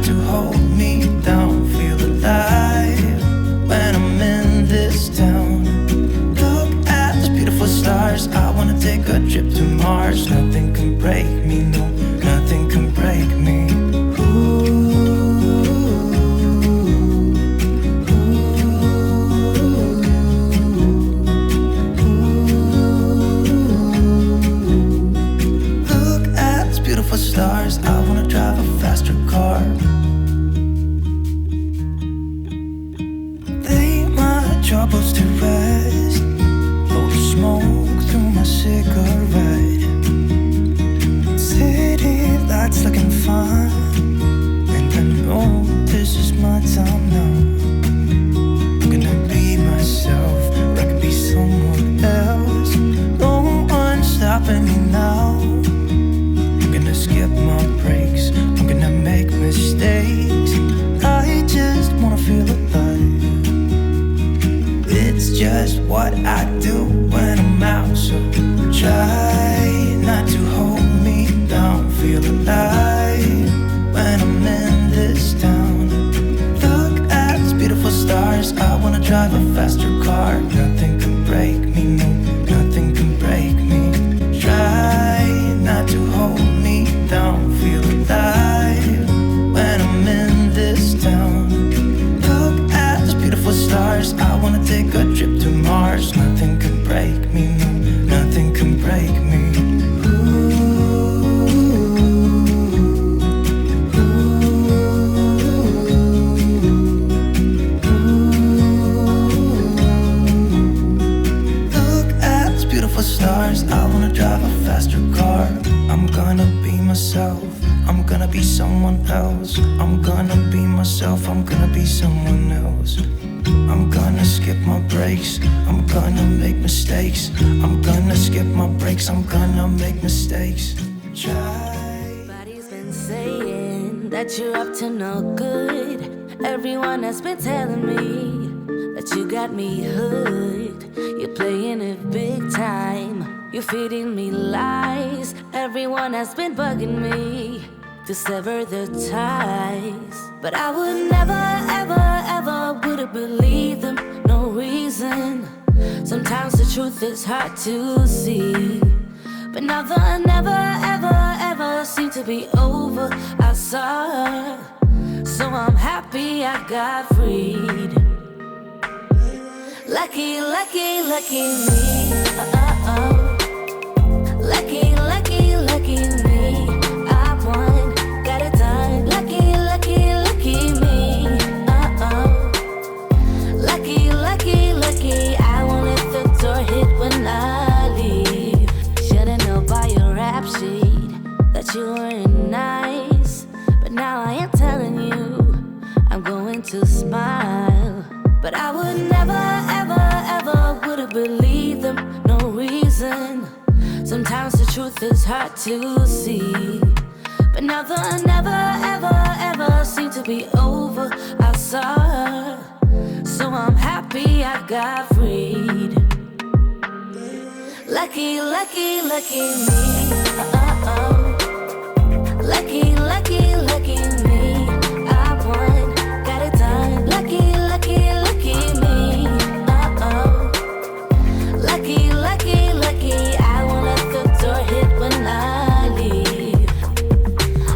not to hold me down. Feel alive when I'm in this town. Look at these beautiful stars. I wanna take a trip to Mars. Nothing can break me, no, nothing can break me. Stars, I wanna drive a faster car. Lay my troubles to rest. Blow the smoke through my cigarette. City lights looking fine, and I know this is my time now. I'm gonna be myself, or I could be someone else. No one's stopping me now. Skip my breaks, I'm gonna make mistakes. I just wanna feel alive. It's just what I do when I'm out. So try not to hold me down. Feel alive when I'm in this town. Look at these beautiful stars. I wanna drive a faster car. Nothing can break me, no, nothing can break me. Try not to hold me down, feel alive when I'm in this town. Look at these beautiful stars. I wanna take a trip to Mars. Nothing can break me, no, nothing can break me. Look at these beautiful stars. I wanna drive a faster car. I'm gonna be myself, I'm gonna be someone else. I'm gonna be myself, I'm gonna be someone else. I'm gonna skip my breaks, I'm gonna make mistakes. I'm gonna skip my breaks, I'm gonna make mistakes. Everybody's been saying that you're up to no good. Everyone has been telling me that you got me hooked. You're playing it big time. You're feeding me lies. Everyone has been bugging me to sever the ties. But I would never, ever, ever would have believed them. No reason. Sometimes the truth is hard to see. But now the never, ever, ever seemed to be over. I saw her, so I'm happy I got freed. Lucky, lucky, lucky me. Lucky, lucky, lucky me. I won, got it done. Lucky, lucky, lucky me. Lucky, lucky, lucky. I won't let the door hit when I leave. Should've known by your rap sheet that you weren't nice. But now I am telling you, I'm going to smile. But I would never, ever, ever would have believed them. No reason. Sometimes the truth is hard to see. But now the never, ever, ever seemed to be over. I saw her, so I'm happy I got freed. Lucky, lucky, lucky me. Lucky, lucky, lucky me. I won, got it done. Lucky, lucky, lucky me. Lucky, lucky, lucky. I won't let the door hit when I leave.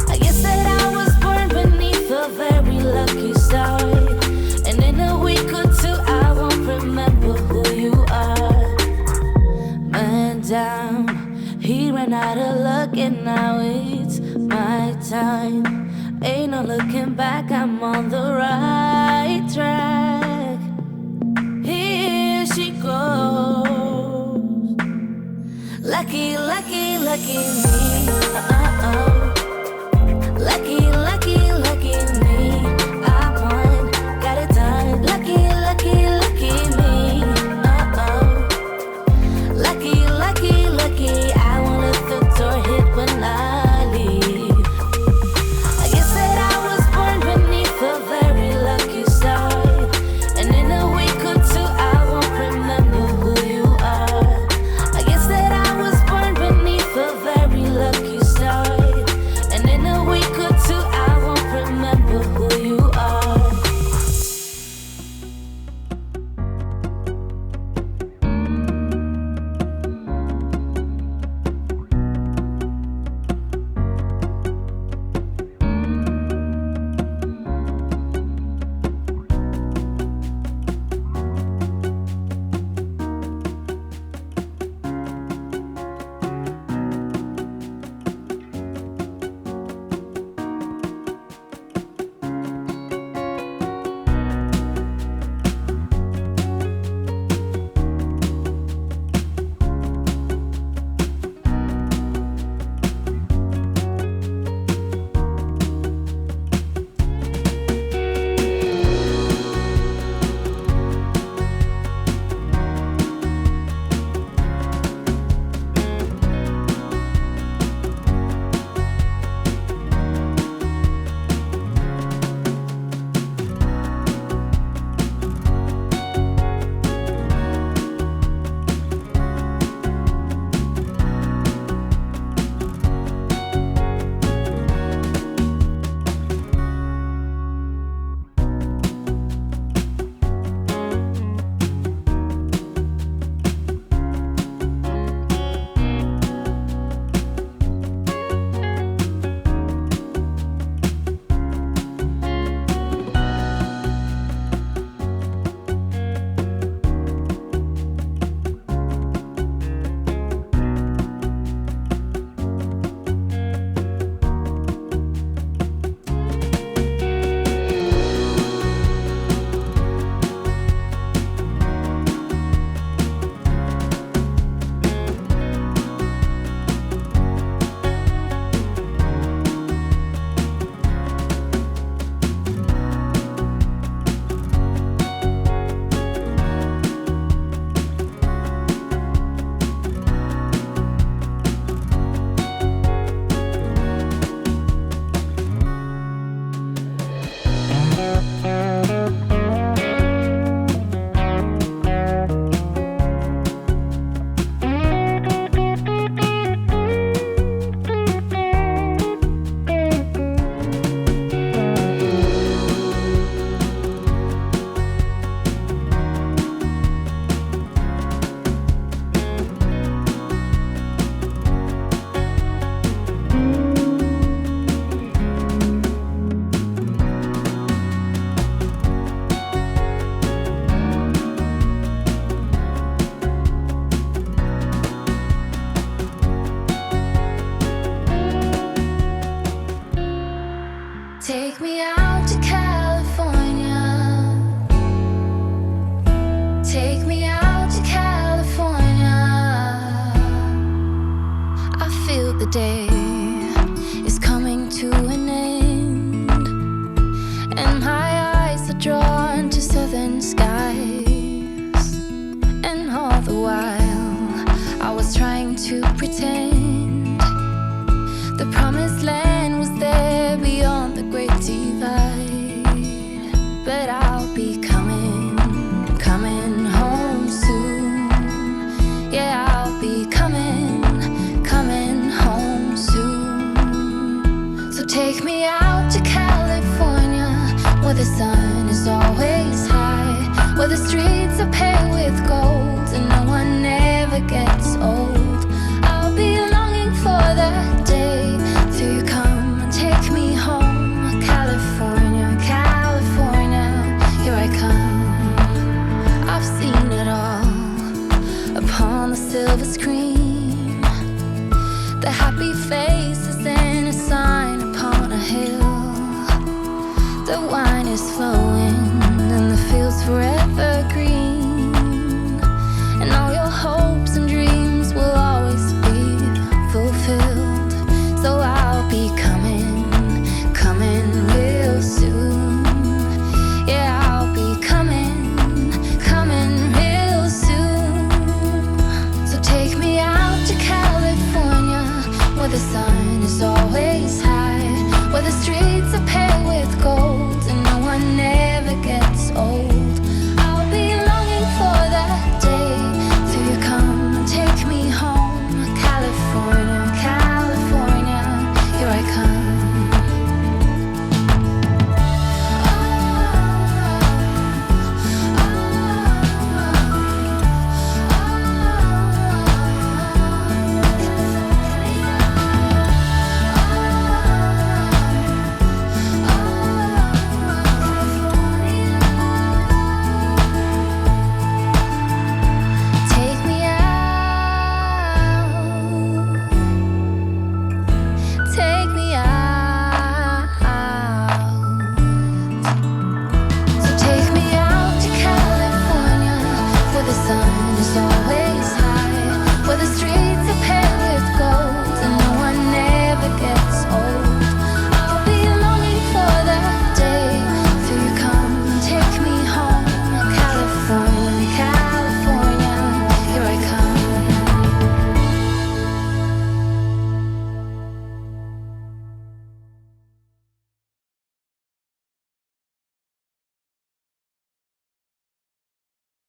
I guess that I was born beneath a very lucky star. And in a week or two I won't remember who you are. Man down, he ran out of luck and now it's my time. Ain't no looking back, I'm on the right track. Here she goes. Lucky, lucky, lucky me. Lucky, lucky, lucky me. I won, got it done. Lucky, lucky, lucky me. Lucky, lucky, lucky. I won't let the door hit when I leave. I guess that I was born beneath a very lucky star. And in a week or two I won't remember who you are. I guess that I was born beneath a very lucky star. out to California. Take me out to California. I feel the day is coming to an end, and my eyes are drawn to southern skies. And all the while I was trying to pretend the promised land was there beyond the great divide. But I'll be coming home soon. Yeah, I'll be coming home soon. So take me out to California, where the sun is always high, where the streets are paved with gold and no one ever gets old. I'll be longing for that day till you come and take me home. California, California, here I come. I've seen it all upon the silver screen, the happy faces and a sign upon a hill. The wine is flowing